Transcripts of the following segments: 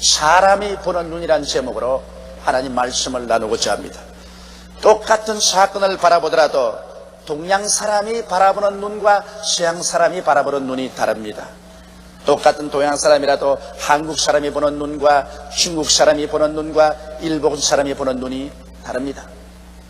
사람이 보는 눈이란 제목으로 하나님 말씀을 나누고자 합니다. 똑같은 사건을 바라보더라도 동양 사람이 바라보는 눈과 서양 사람이 바라보는 눈이 다릅니다. 똑같은 동양 사람이라도 한국 사람이 보는 눈과 중국 사람이 보는 눈과 일본 사람이 보는 눈이 다릅니다.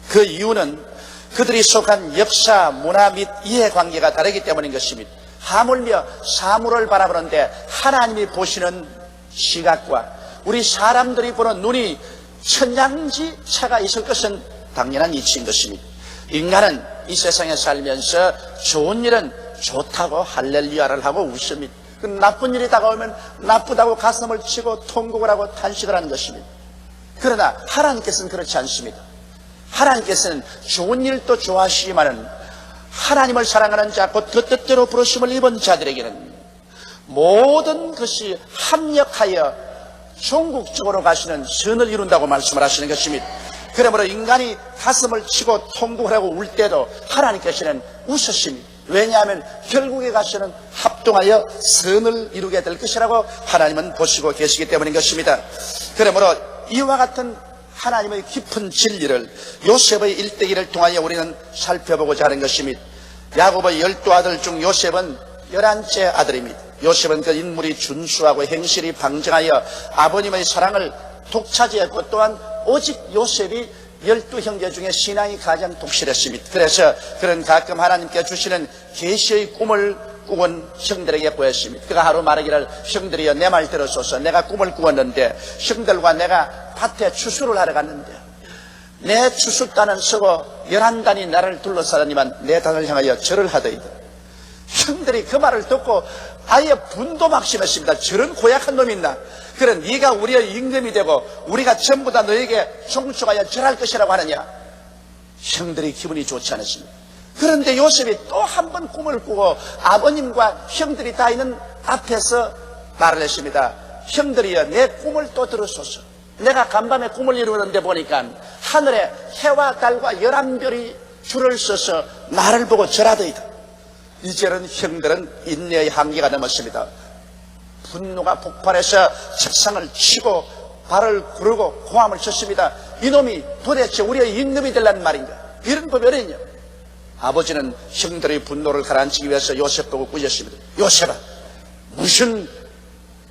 그 이유는 그들이 속한 역사, 문화 및 이해관계가 다르기 때문인 것입니다. 하물며 사물을 바라보는데 하나님이 보시는 시각과 우리 사람들이 보는 눈이 천양지 차가 있을 것은 당연한 이치인 것입니다. 인간은 이 세상에 살면서 좋은 일은 좋다고 할렐루야를 하고 웃습니다. 그 나쁜 일이 다가오면 나쁘다고 가슴을 치고 통곡을 하고 탄식을 하는 것입니다. 그러나 하나님께서는 그렇지 않습니다. 하나님께서는 좋은 일도 좋아하시지만은 하나님을 사랑하는 자, 곧 그 뜻대로 부르심을 입은 자들에게는 모든 것이 합력하여 종국적으로 가시는 선을 이룬다고 말씀을 하시는 것입니다. 그러므로 인간이 가슴을 치고 통곡을 하고 울 때도 하나님께서는 웃으십니다. 왜냐하면 결국에 가서는 합동하여 선을 이루게 될 것이라고 하나님은 보시고 계시기 때문인 것입니다. 그러므로 이와 같은 하나님의 깊은 진리를 요셉의 일대기를 통하여 우리는 살펴보고자 하는 것입니다. 야곱의 12아들 중 요셉은 11째 아들입니다. 요셉은 그 인물이 준수하고 행실이 방정하여 아버님의 사랑을 독차지했고 또한 오직 요셉이 12형제 중에 신앙이 가장 독실했습니다. 그래서 그는 가끔 하나님께 주시는 계시의 꿈을 꾸은 형들에게 보였습니다. 그가 하루 말하기를 형들이여 내 말 들어소서. 내가 꿈을 꾸었는데 형들과 내가 밭에 추수를 하러 갔는데 내 추수단은 서고 11단이 나를 둘러싸더니만 내 단을 향하여 절을 하더이다. 형들이 그 말을 듣고 아예 분도막심했습니다. 저런 고약한 놈이 있나? 그래 네가 우리의 임금이 되고 우리가 전부 다 너에게 종축하여 절할 것이라고 하느냐? 형들이 기분이 좋지 않았습니다. 그런데 요셉이 또 한 번 꿈을 꾸고 아버님과 형들이 다 있는 앞에서 말을 했습니다. 형들이여 내 꿈을 또 들으소서. 내가 간밤에 꿈을 이루는데 보니까 하늘에 해와 달과 11별이 줄을 서서 나를 보고 절하더이다. 이제는 형들은 인내의 한계가 넘었습니다. 분노가 폭발해서 책상을 치고 발을 구르고 고함을 쳤습니다. 이놈이 도대체 우리의 임금이 되려는 말인가? 이런 법이 어딨냐? 아버지는 형들의 분노를 가라앉히기 위해서 요셉 보고 꾸짖습니다. 요셉아, 무슨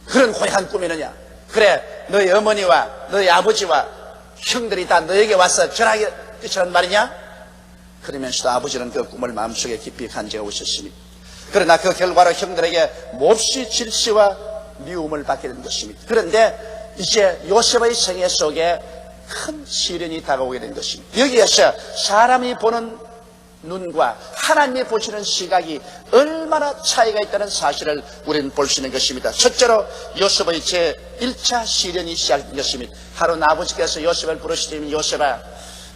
그런 고약한 꿈이느냐? 그래, 너희 어머니와 너희 아버지와 형들이 다 너에게 와서 절하게 끝이란 말이냐? 그러면서도 아버지는 그 꿈을 마음속에 깊이 간직하고 있었습니다. 그러나 그 결과로 형들에게 몹시 질시와 미움을 받게 된 것입니다. 그런데 이제 요셉의 생애 속에 큰 시련이 다가오게 된 것입니다. 여기에서 사람이 보는 눈과 하나님이 보시는 시각이 얼마나 차이가 있다는 사실을 우리는 볼 수 있는 것입니다. 첫째로 요셉의 제1차 시련이 시작된 것입니다. 하루는 아버지께서 요셉을 부르시더니 요셉아,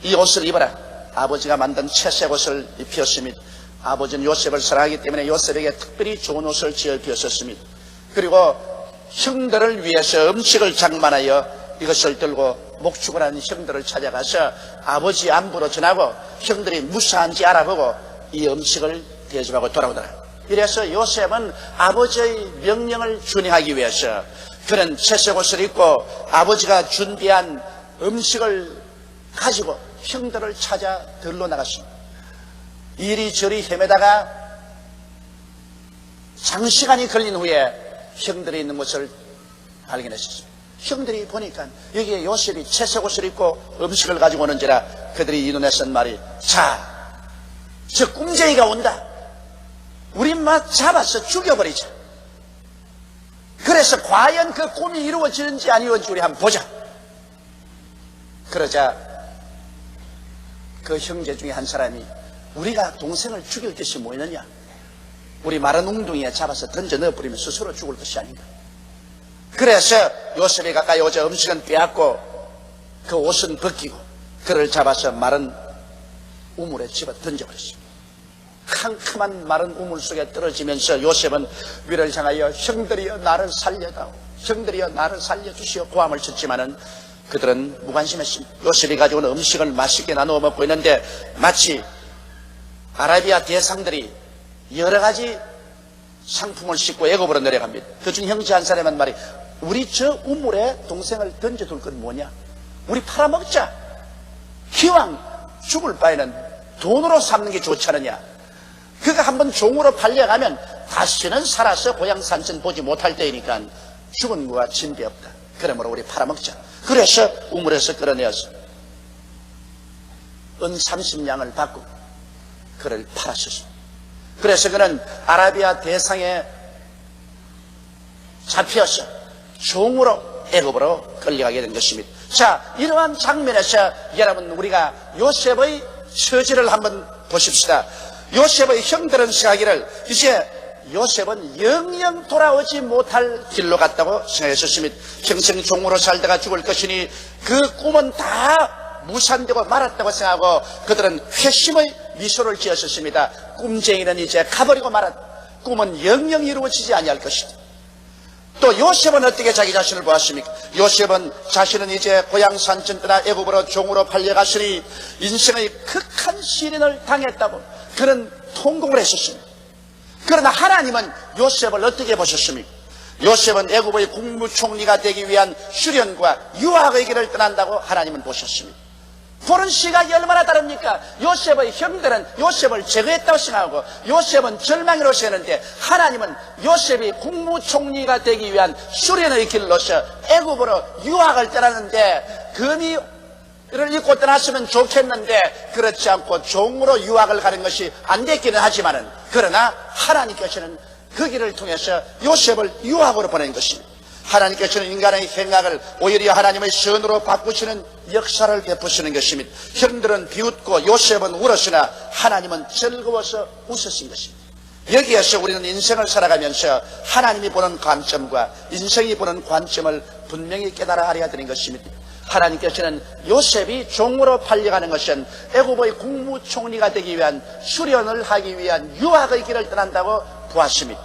이 옷을 입어라. 아버지가 만든 채색 옷을 입혔습니다. 아버지는 요셉을 사랑하기 때문에 요셉에게 특별히 좋은 옷을 지어 입혔었습니다. 그리고 형들을 위해서 음식을 장만하여 이것을 들고 목축을 하는 형들을 찾아가서 아버지 안부로 전하고 형들이 무사한지 알아보고 이 음식을 대접하고 돌아오더라. 이래서 요셉은 아버지의 명령을 준행하기 위해서 그런 채색 옷을 입고 아버지가 준비한 음식을 가지고 형들을 찾아 들러 나갔습니다. 이리저리 헤매다가 장시간이 걸린 후에 형들이 있는 곳을 발견했습니다. 형들이 보니까 여기에 요셉이 채색 옷을 입고 음식을 가지고 오는지라 그들이 이 눈에 쓴 말이, 자, 저 꿈쟁이가 온다. 우리 막 잡아서 죽여버리자. 그래서 과연 그 꿈이 이루어지는지 안 이루어지는지 우리 한번 보자. 그러자 그 형제 중에 한 사람이 우리가 동생을 죽일 것이 뭐 있느냐? 우리 마른 웅둥이에 잡아서 던져 넣어버리면 스스로 죽을 것이 아닌가? 그래서 요셉이 가까이 오자 음식은 빼앗고 그 옷은 벗기고 그를 잡아서 마른 우물에 집어 던져버렸습니다. 캄캄한 마른 우물 속에 떨어지면서 요셉은 위를 향하여 형들이여 나를 살려다오, 형들이여 나를 살려주시오 고함을 쳤지만은 그들은 무관심했습니다. 요셉이 가져온 음식을 맛있게 나누어 먹고 있는데 마치 아라비아 대상들이 여러 가지 상품을 싣고 애굽으로 내려갑니다. 그중 형제 한 사람은 말이, 우리 저 우물에 동생을 던져둘 건 뭐냐? 우리 팔아먹자. 기왕 죽을 바에는 돈으로 삼는 게 좋지 않느냐? 그가 한번 종으로 팔려가면 다시는 살아서 고향 산천 보지 못할 때이니까 죽은 거와 진배 없다. 그러므로 우리 팔아먹자. 그래서 우물에서 끌어내어서 은 30냥을 받고 그를 팔았었습니다. 그래서 그는 아라비아 대상에 잡혀서 종으로 애굽으로 끌려가게 된 것입니다. 자, 이러한 장면에서 여러분 우리가 요셉의 처지를 한번 보십시다. 요셉의 형들은 생각하기를 이제 요셉은 영영 돌아오지 못할 길로 갔다고 생각했었습니다. 평생 종으로 살다가 죽을 것이니 그 꿈은 다 무산되고 말았다고 생각하고 그들은 회심의 미소를 지었었습니다. 꿈쟁이는 이제 가버리고 말았다. 꿈은 영영 이루어지지 아니할 것이다. 또 요셉은 어떻게 자기 자신을 보았습니까? 요셉은 자신은 이제 고향 산천 떠나 애굽으로 종으로 팔려갔으니 인생의 극한 시련을 당했다고 그는 통곡을 했었습니다. 그러나 하나님은 요셉을 어떻게 보셨습니까? 요셉은 애굽의 국무총리가 되기 위한 수련과 유학의 길을 떠난다고 하나님은 보셨습니다. 보는 시각이 얼마나 다릅니까? 요셉의 형들은 요셉을 제거했다고 생각하고 요셉은 절망으로서 했는데 하나님은 요셉이 국무총리가 되기 위한 수련의 길로서 애굽으로 유학을 떠나는데 금이를 입고 떠났으면 좋겠는데 그렇지 않고 종으로 유학을 가는 것이 안 됐기는 하지만은 그러나 하나님께서는 그 길을 통해서 요셉을 유학으로 보낸 것입니다. 하나님께서는 인간의 생각을 오히려 하나님의 선으로 바꾸시는 역사를 베푸시는 것입니다. 형들은 비웃고 요셉은 울었으나 하나님은 즐거워서 웃으신 것입니다. 여기에서 우리는 인생을 살아가면서 하나님이 보는 관점과 인생이 보는 관점을 분명히 깨달아 알아야 되는 것입니다. 하나님께서는 요셉이 종으로 팔려가는 것은 애굽의 국무총리가 되기 위한 수련을 하기 위한 유학의 길을 떠난다고 보았습니다.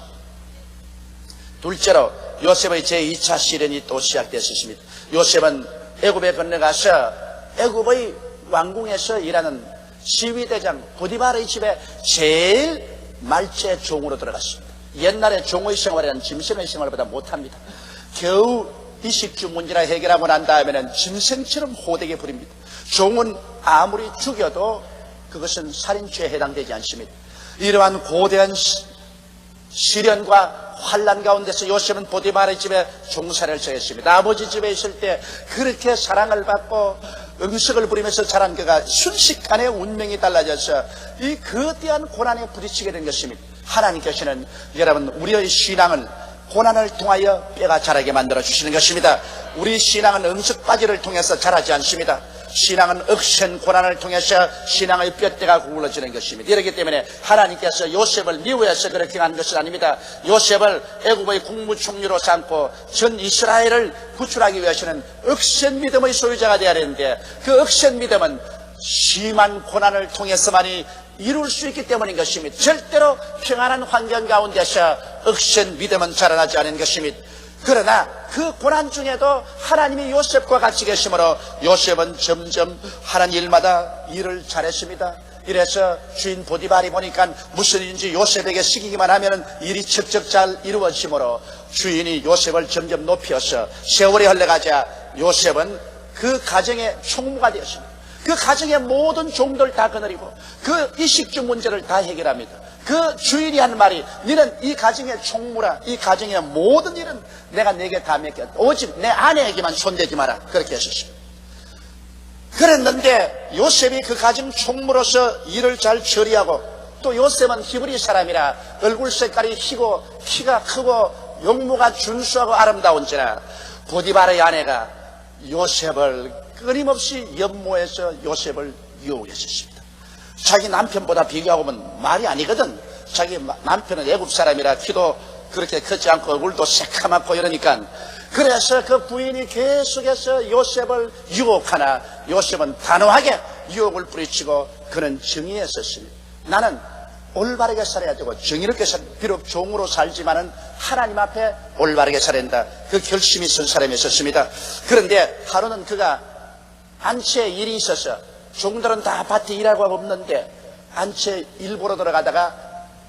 둘째로 요셉의 제2차 시련이 또 시작됐습니다. 요셉은 애굽에 건너가서 애굽의 왕궁에서 일하는 시위대장 보디발의 집에 제일 말째 종으로 들어갔습니다. 옛날에 종의 생활이란 짐승의 생활보다 못합니다. 겨우 이식주 문제를 해결하고 난 다음에는 짐승처럼 호되게 부립니다. 종은 아무리 죽여도 그것은 살인죄에 해당되지 않습니다. 이러한 고대한 시련과 환난 가운데서 요셉은 보디발의 집에 종살이를 정했습니다. 아버지 집에 있을 때 그렇게 사랑을 받고 음식을 부리면서 자란 그가 순식간에 운명이 달라져서 이 거대한 고난에 부딪히게 된 것입니다. 하나님께서는 여러분 우리의 신앙을 고난을 통하여 뼈가 자라게 만들어 주시는 것입니다. 우리 신앙은 응석바지를 통해서 자라지 않습니다. 신앙은 억센 고난을 통해서 신앙의 뼈대가 구부러지는 것입니다. 이렇기 때문에 하나님께서 요셉을 미워해서 그렇게 한 것은 아닙니다. 요셉을 애굽의 국무총리로 삼고 전 이스라엘을 구출하기 위해서는 억센 믿음의 소유자가 되어야 되는데 그 억센 믿음은 심한 고난을 통해서만이 이룰 수 있기 때문인 것입니다. 절대로 평안한 환경 가운데서 억센 믿음은 자라나지 않은 것입니다. 그러나 그 고난 중에도 하나님이 요셉과 같이 계시므로 요셉은 점점 하는 일마다 일을 잘했습니다. 이래서 주인 보디발이 보니까 무슨 일인지 요셉에게 시키기만 하면 일이 척척 잘 이루어지므로 주인이 요셉을 점점 높여서 세월이 흘러가자 요셉은 그 가정의 총무가 되었습니다. 그 가정의 모든 종들 다 거느리고 그 이식주 문제를 다 해결합니다. 그 주인이 한 말이 너는 이 가정의 총무라. 이 가정의 모든 일은 내가 네게 다 맡겼다. 오직 내 아내에게만 손대지 마라. 그렇게 했었습니다. 그랬는데 요셉이 그 가정 총무로서 일을 잘 처리하고 또 요셉은 히브리 사람이라 얼굴 색깔이 희고 키가 크고 용모가 준수하고 아름다운지라 보디발의 아내가 요셉을 끊임없이 연모해서 요셉을 유혹했었습니다. 자기 남편보다 비교하고 보면 말이 아니거든. 자기 남편은 애굽 사람이라 키도 그렇게 크지 않고 얼굴도 새카맣고 이러니까 그래서 그 부인이 계속해서 요셉을 유혹하나 요셉은 단호하게 유혹을 뿌리치고 그는 정의했었습니다. 나는 올바르게 살아야 되고 정의롭게 비록 종으로 살지만은 하나님 앞에 올바르게 살아야 된다. 그 결심이 선 사람이었습니다. 그런데 하루는 그가 안채 일이 있어서 종들은 다 밭에 일하고 없는데 안채 일 보러 들어가다가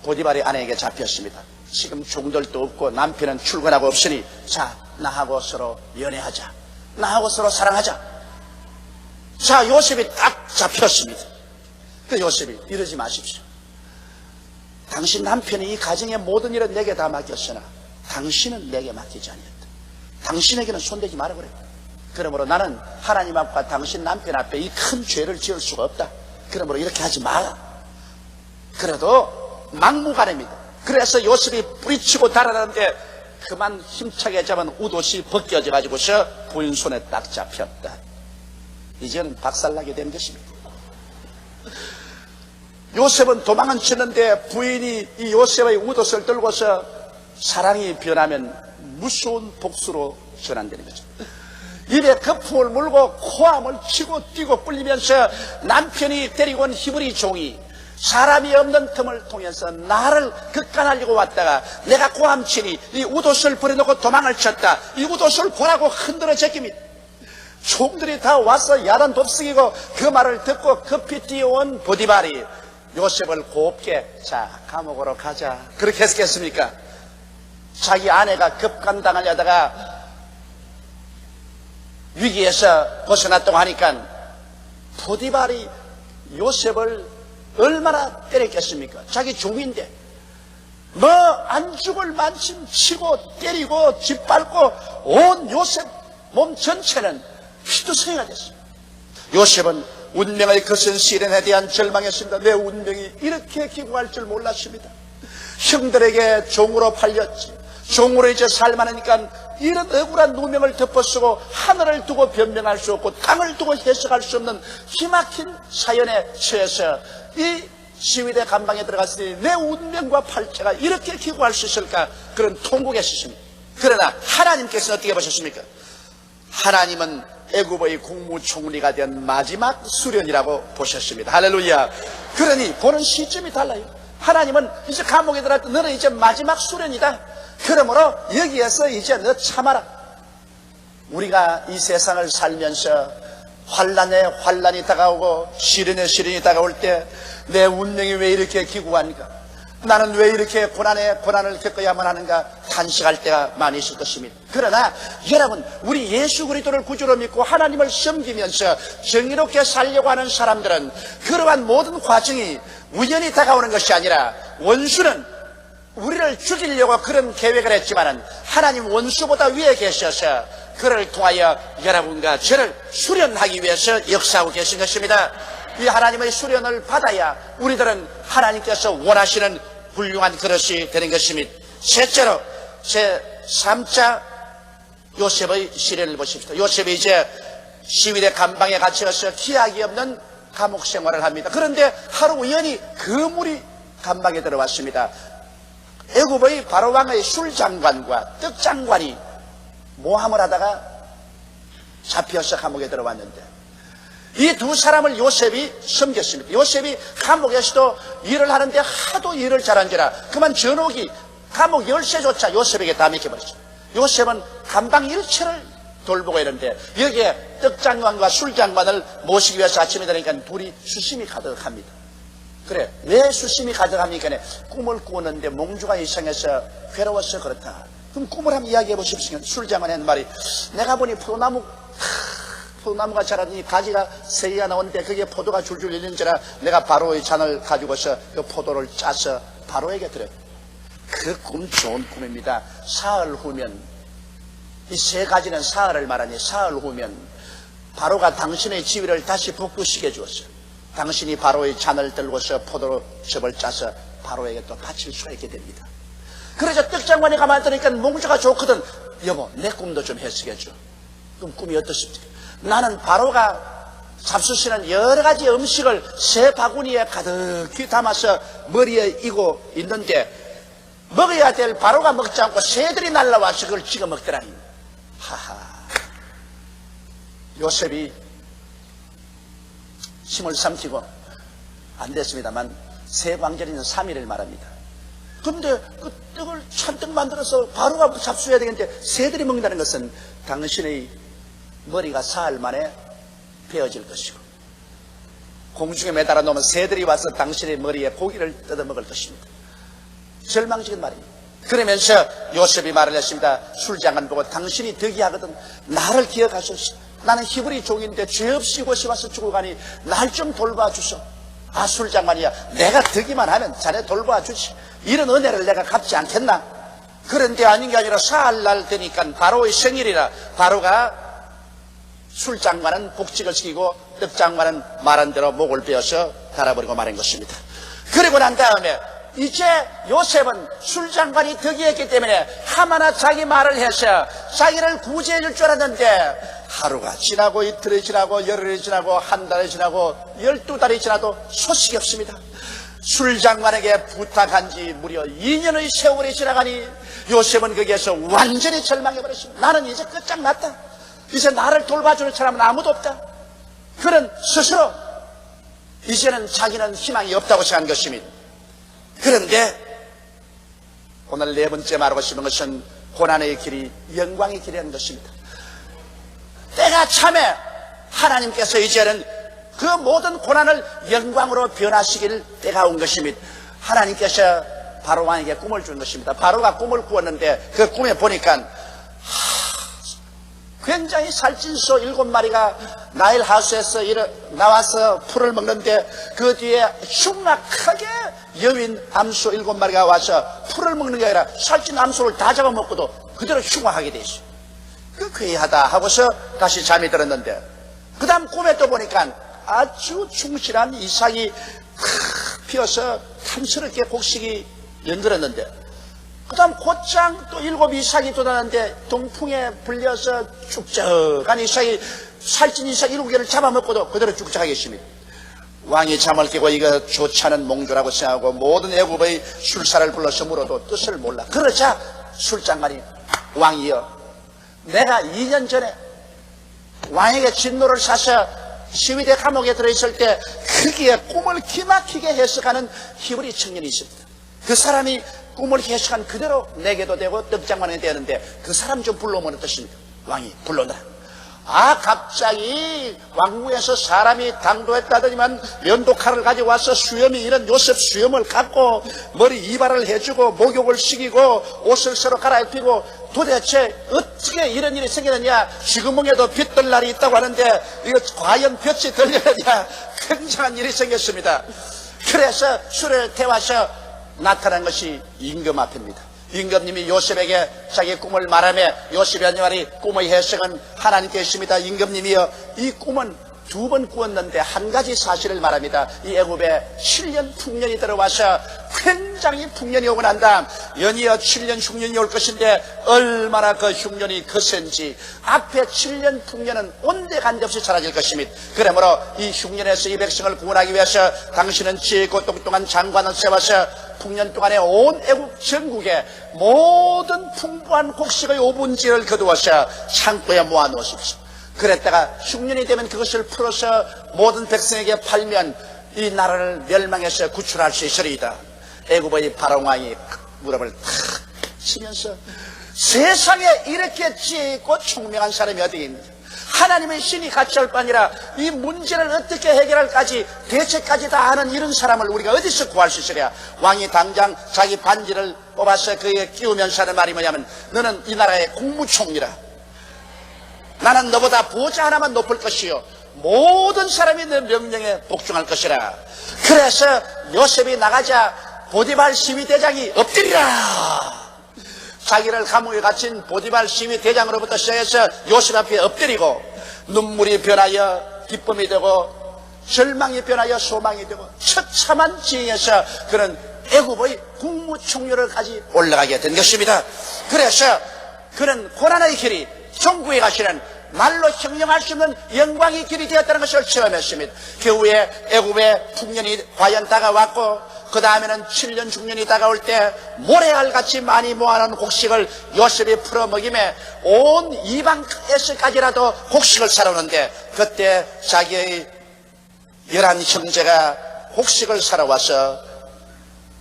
보디발의 아내에게 잡혔습니다. 지금 종들도 없고 남편은 출근하고 없으니 자 나하고 서로 연애하자. 나하고 서로 사랑하자. 자, 요셉이 딱 잡혔습니다. 그 요셉이 이러지 마십시오. 당신 남편이 이 가정의 모든 일은 내게 다 맡겼으나 당신은 내게 맡기지 아니었다. 당신에게는 손대지 말아 그래. 그러므로 나는 하나님 앞과 당신 남편 앞에 이 큰 죄를 지을 수가 없다. 그러므로 이렇게 하지 마라. 그래도 막무가내입니다. 그래서 요셉이 뿌리치고 달아나는데 그만 힘차게 잡은 웃옷이 벗겨져 가지고서 부인 손에 딱 잡혔다. 이제는 박살나게 된 것입니다. 요셉은 도망은 쳤는데 부인이 이 요셉의 웃옷을 들고서 사랑이 변하면 무서운 복수로 전환되는 거죠. 입에 거품을 물고 코함을 치고 뛰고 뿔리면서 남편이 데리고 온 히브리 종이 사람이 없는 틈을 통해서 나를 급간하려고 왔다가 내가 고함치니 이 웃옷을 버려놓고 도망을 쳤다. 이 웃옷을 보라고 흔들어 제낍니다. 총들이 다 와서 야단 돕쓰기고 그 말을 듣고 급히 뛰어온 보디발이 요셉을 곱게 자 감옥으로 가자 그렇게 했겠습니까? 자기 아내가 급간당하려다가 위기에서 벗어났다고 하니까 보디발이 요셉을 얼마나 때렸겠습니까? 자기 종인데 뭐 안 죽을 만큼 치고 때리고 짓밟고 온 요셉 몸 전체는 피투성이가 됐어요. 요셉은 운명의 거센 시련에 대한 절망했습니다. 내 운명이 이렇게 기구할 줄 몰랐습니다. 형들에게 종으로 팔렸지. 종으로 이제 살만하니까 이런 억울한 누명을 덮어쓰고 하늘을 두고 변명할 수 없고 땅을 두고 해석할 수 없는 기막힌 사연에 처해서 이 시위대 감방에 들어갔으니 내 운명과 팔자가 이렇게 기구할 수 있을까? 그런 통곡에 있었습니다. 그러나 하나님께서는 어떻게 보셨습니까? 하나님은 애굽의 국무총리가 된 마지막 수련이라고 보셨습니다. 할렐루야. 그러니 보는 시점이 달라요. 하나님은 이제 감옥에 들어갈 때 너는 이제 마지막 수련이다. 그러므로 여기에서 이제 너 참아라. 우리가 이 세상을 살면서 환난에 환난이 다가오고 시련에 시련이 다가올 때 내 운명이 왜 이렇게 기구합니까? 나는 왜 이렇게 고난에 고난을 겪어야만 하는가 탄식할 때가 많이 있을 것입니다. 그러나 여러분, 우리 예수 그리스도를 구주로 믿고 하나님을 섬기면서 정의롭게 살려고 하는 사람들은 그러한 모든 과정이 우연히 다가오는 것이 아니라 원수는 우리를 죽이려고 그런 계획을 했지만은 하나님 원수보다 위에 계셔서 그를 통하여 여러분과 저를 수련하기 위해서 역사하고 계신 것입니다. 이 하나님의 수련을 받아야 우리들은 하나님께서 원하시는 훌륭한 그릇이 되는 것입니다. 셋째로 제3자 요셉의 시련을 보십시오. 요셉이 이제 시위대 감방에 갇혀서 기약이 없는 감옥 생활을 합니다. 그런데 하루 우연히 그물이 감방에 들어왔습니다. 애굽의 바로왕의 술장관과 떡장관이 모함을 하다가 잡혀서 감옥에 들어왔는데 이 두 사람을 요셉이 섬겼습니다. 요셉이 감옥에서도 일을 하는데 하도 일을 잘한지라 그만 전옥이 감옥 열쇠조차 요셉에게 다 맡겨버렸죠. 요셉은 감방 일체를 돌보고 이러는데 여기에 떡장관과 술장관을 모시기 위해서 아침에 되니까 둘이 수심이 가득합니다. 그래, 왜 수심이 가득합니까? 꿈을 꾸었는데 몽주가 이상해서 괴로워서 그렇다. 그럼 꿈을 한번 이야기해 보십시오. 술장관이 하는 말이 내가 보니 포도나무가 자라더니 가지가 3개가 나오는데 거기에 포도가 줄줄 열린지라 내가 바로의 잔을 가지고서 그 포도를 짜서 바로에게 드렸다. 그 꿈 좋은 꿈입니다. 사흘 후면 이 3가지는 사흘을 말하니 사흘 후면 바로가 당신의 지위를 다시 복구시켜 주었어요. 당신이 바로의 잔을 들고서 포도즙을 짜서 바로에게 또 바칠 수가 있게 됩니다. 그래서 떡장관이 가만히 있으니까 몽주가 좋거든. 여보, 내 꿈도 좀 해석해 줘. 그럼 꿈이 어떻습니까? 나는 바로가 잡수시는 여러 가지 음식을 새 바구니에 가득히 담아서 머리에 이고 있는데 먹어야 될 바로가 먹지 않고 새들이 날라와서 그걸 찍어 먹더라니. 하하. 요셉이 힘을 삼키고 안 됐습니다만 새 광절인 3일을 말합니다. 그런데 그 떡을 잔뜩 만들어서 바로가 잡수해야 되겠는데 새들이 먹는다는 것은 당신의 머리가 사흘 만에 베어질 것이고 공중에 매달아 놓으면 새들이 와서 당신의 머리에 고기를 뜯어먹을 것입니다. 절망적인 말입니다. 그러면서 요셉이 말을 했습니다. 술장관 보고 당신이 덕이하거든 나를 기억하소서. 나는 히브리 종인데 죄 없이 이곳에 와서 죽어가니 날 좀 돌봐주소. 아, 술장관이야, 내가 덕이만 하면 자네 돌봐주지. 이런 은혜를 내가 갚지 않겠나? 그런데 아닌 게 아니라 사흘날 되니까 바로의 생일이라 바로가 술장관은 복직을 시키고 떡장관은 말한 대로 목을 베어서 달아버리고 말한 것입니다. 그리고 난 다음에 이제 요셉은 술장관이 덕이했기 때문에 하마나 자기 말을 해서 자기를 구제해 줄 줄 알았는데 하루가 지나고 이틀이 지나고 열흘이 지나고 한 달이 지나고 12달이 지나도 소식이 없습니다. 술장관에게 부탁한 지 무려 2년의 세월이 지나가니 요셉은 거기에서 완전히 절망해버렸습니다. 나는 이제 끝장났다. 이제 나를 돌봐주는 사람은 아무도 없다. 그런 스스로 이제는 자기는 희망이 없다고 생각한 것입니다. 그런데 오늘 네 번째 말하고 싶은 것은 고난의 길이 영광의 길이라는 것입니다. 때가 참에 하나님께서 이제는 그 모든 고난을 영광으로 변화시킬 때가 온 것입니다. 하나님께서 바로 왕에게 꿈을 준 것입니다. 바로가 꿈을 꾸었는데 그 꿈에 보니까 굉장히 살찐 소 7마리가 나일 하우스에서 나와서 풀을 먹는데 그 뒤에 흉악하게 여윈 암소 7마리가 와서 풀을 먹는 게 아니라 살찐 암소를 다 잡아먹고도 그대로 흉악하게 돼 있어요. 그 괴이하다 하고서 다시 잠이 들었는데 그 다음 꿈에 또 보니까 아주 충실한 이삭이 피어서 탐스럽게 곡식이 연들었는데 그 다음 곧장 또 7 이삭이 돋았는데 동풍에 불려서 쭉적한 이삭이 살찐 이삭 7개를 잡아먹고도 그대로 쭉적하게 있습니다. 왕이 잠을 깨고 이거 좋지 않은 몽조라고 생각하고 모든 애굽의 술사를 불러서 물어도 뜻을 몰라. 그러자 술장관이 왕이여, 내가 2년 전에 왕에게 진노를 사서 시위대 감옥에 들어있을 때 거기에 꿈을 기막히게 해석하는 히브리 청년이 있습니다. 그 사람이 꿈을 해석한 그대로 내게도 되고 떡장관에게 되었는데 그 사람 좀 불러오면 어떻습니까? 왕이 불러오더라. 아, 갑자기 왕궁에서 사람이 당도했다더니만 면도칼을 가지고 와서 수염이 이런 요셉 수염을 갖고 머리 이발을 해주고 목욕을 시키고 옷을 새로 갈아입히고 도대체 어떻게 이런 일이 생기느냐. 지구멍에도 빛 들 날이 있다고 하는데 이거 과연 빛이 들려느냐. 굉장한 일이 생겼습니다. 그래서 술을 태워서 나타난 것이 임금 앞입니다. 임금님이 요셉에게 자기의 꿈을 말하며 요셉이 한 말이 꿈의 해석은 하나님께 있습니다. 임금님이여, 이 꿈은 2번 꾸었는데 한 가지 사실을 말합니다. 이 애굽에 7년 풍년이 들어와서 굉장히 풍년이 오고 난 다음 연이어 7년 흉년이 올 것인데 얼마나 그 흉년이 거센지 앞에 7년 풍년은 온데간데 없이 사라질 것입니다. 그러므로 이 흉년에서 이 백성을 구원하기 위해서 당신은 지혜있고 똑똑한 장관을 세워서 풍년 동안에 온 애국 전국에 모든 풍부한 곡식의 5분지를 거두어서 창고에 모아놓으십시오. 그랬다가 흉년이 되면 그것을 풀어서 모든 백성에게 팔면 이 나라를 멸망해서 구출할 수 있으리이다. 애굽의 바로왕이 무릎을 탁 치면서 세상에 이렇게 지혜있고 총명한 사람이 어디 있느냐. 하나님의 신이 같이 할 뿐이라 이 문제를 어떻게 해결할까지 대책까지 다 하는 이런 사람을 우리가 어디서 구할 수 있으랴. 왕이 당장 자기 반지를 뽑아서 그에게 끼우면서 하는 말이 뭐냐면 너는 이 나라의 국무총리라. 나는 너보다 보좌 하나만 높을 것이요 모든 사람이 내 명령에 복종할 것이라. 그래서 요셉이 나가자 보디발 시위대장이 엎드리라. 자기를 감옥에 갇힌 보디발 시위대장으로부터 시작해서 요셉 앞에 엎드리고 눈물이 변하여 기쁨이 되고 절망이 변하여 소망이 되고 처참한 지형에서 그런 애굽의 국무총리를까지 올라가게 된 것입니다. 그래서 그런 고난의 길이 종국에 가시는 말로 형용할 수 없는 영광의 길이 되었다는 것을 체험했습니다. 그 후에 애굽의 풍년이 과연 다가왔고 그 다음에는 7년 중년이 다가올 때 모래알같이 많이 모아놓은 곡식을 요셉이 풀어먹임에 온 이방에서까지라도 곡식을 사러오는데 그때 자기의 11 형제가 곡식을 사러 와서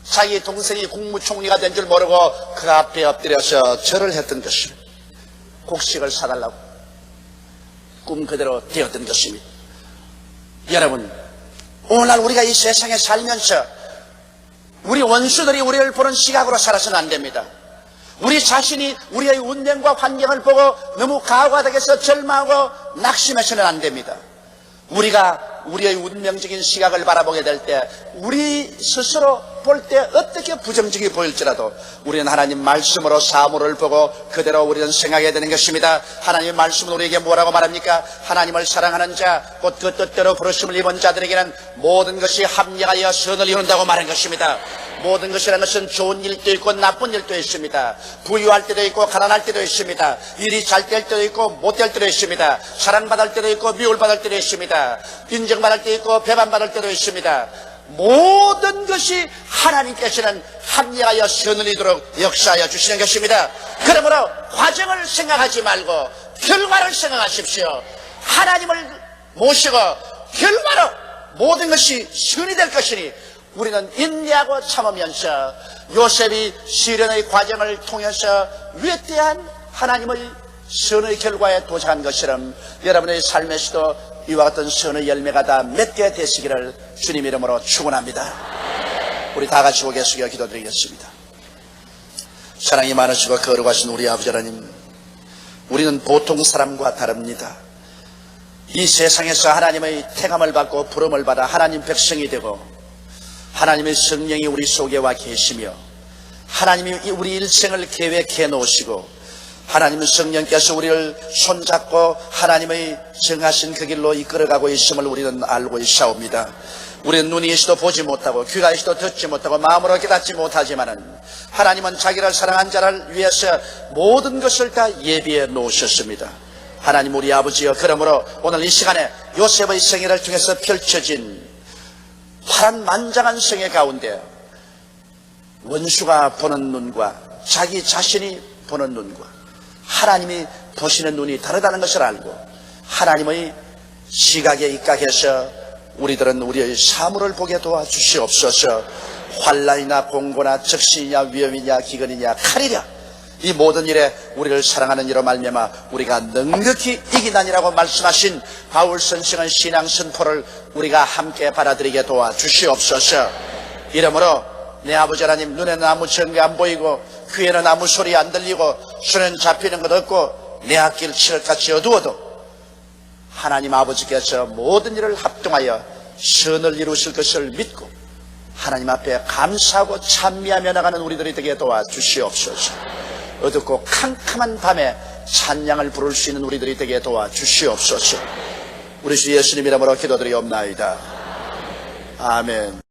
자기 동생이 국무총리가 된 줄 모르고 그 앞에 엎드려서 절을 했던 것입니다. 곡식을 사달라고 꿈 그대로 되었던 것입니다. 여러분, 오늘날 우리가 이 세상에 살면서 우리 원수들이 우리를 보는 시각으로 살아서는 안 됩니다. 우리 자신이 우리의 운명과 환경을 보고 너무 가관하게서 절망하고 낙심해서는 안 됩니다. 우리가 우리의 운명적인 시각을 바라보게 될 때 우리 스스로 볼 때 어떻게 부정적이 보일지라도 우리는 하나님 말씀으로 사물을 보고 그대로 우리는 생각해야 되는 것입니다. 하나님의 말씀은 우리에게 뭐라고 말합니까? 하나님을 사랑하는 자, 곧 그 뜻대로 부르심을 입은 자들에게는 모든 것이 합력하여 선을 이룬다고 말한 것입니다. 모든 것이라는 것은 좋은 일도 있고 나쁜 일도 있습니다. 부유할 때도 있고 가난할 때도 있습니다. 일이 잘 될 때도 있고 못 될 때도 있습니다. 사랑받을 때도 있고 미움받을 때도 있습니다. 인정받을 때도 있고 배반받을 때도 있습니다. 모든 것이 하나님께서는 합리하여 선을 이루도록 역사하여 주시는 것입니다. 그러므로 과정을 생각하지 말고 결과를 생각하십시오. 하나님을 모시고 결과로 모든 것이 선이 될 것이니 우리는 인내하고 참으면서 요셉이 시련의 과정을 통해서 위대한 하나님의 선의 결과에 도착한 것처럼 여러분의 삶에서도 이와 같은 선의 열매가 다 맺게 되시기를 주님 이름으로 축원합니다. 우리 다 같이 고개 숙여 기도드리겠습니다. 사랑이 많으시고 거룩하신 우리 아버지 하나님, 우리는 보통 사람과 다릅니다. 이 세상에서 하나님의 택함을 받고 부름을 받아 하나님 백성이 되고 하나님의 성령이 우리 속에 와 계시며 하나님이 우리 일생을 계획해 놓으시고 하나님의 성령께서 우리를 손잡고 하나님의 정하신 그 길로 이끌어가고 있음을 우리는 알고 있사옵니다. 우리는 눈이 있어도 보지 못하고 귀가 있어도 듣지 못하고 마음으로 깨닫지 못하지만은 하나님은 자기를 사랑한 자를 위해서 모든 것을 다 예비해 놓으셨습니다. 하나님 우리 아버지여, 그러므로 오늘 이 시간에 요셉의 생애를 통해서 펼쳐진 파란만장한 생애 가운데 원수가 보는 눈과 자기 자신이 보는 눈과 하나님이 보시는 눈이 다르다는 것을 알고 하나님의 시각에 입각해서 우리들은 우리의 사물을 보게 도와주시옵소서. 환난이나 공고나 적신이냐 위험이냐 기근이냐 칼이냐 이 모든 일에 우리를 사랑하는 이로 말미암아 우리가 넉넉히 이기나니라고 말씀하신 바울 선생의 신앙 선포를 우리가 함께 받아들이게 도와주시옵소서. 이러므로 내 아버지 하나님, 눈에는 아무 증거 안 보이고 귀에는 아무 소리 안 들리고 손에는 잡히는 것 없고 내 앞길 칠흑같이 어두워도 하나님 아버지께서 모든 일을 합동하여 선을 이루실 것을 믿고 하나님 앞에 감사하고 찬미하며 나가는 우리들이 되게 도와주시옵소서. 어둡고 캄캄한 밤에 찬양을 부를 수 있는 우리들이 되게 도와주시옵소서. 우리 주 예수님 이름으로 기도드리옵나이다. 아멘.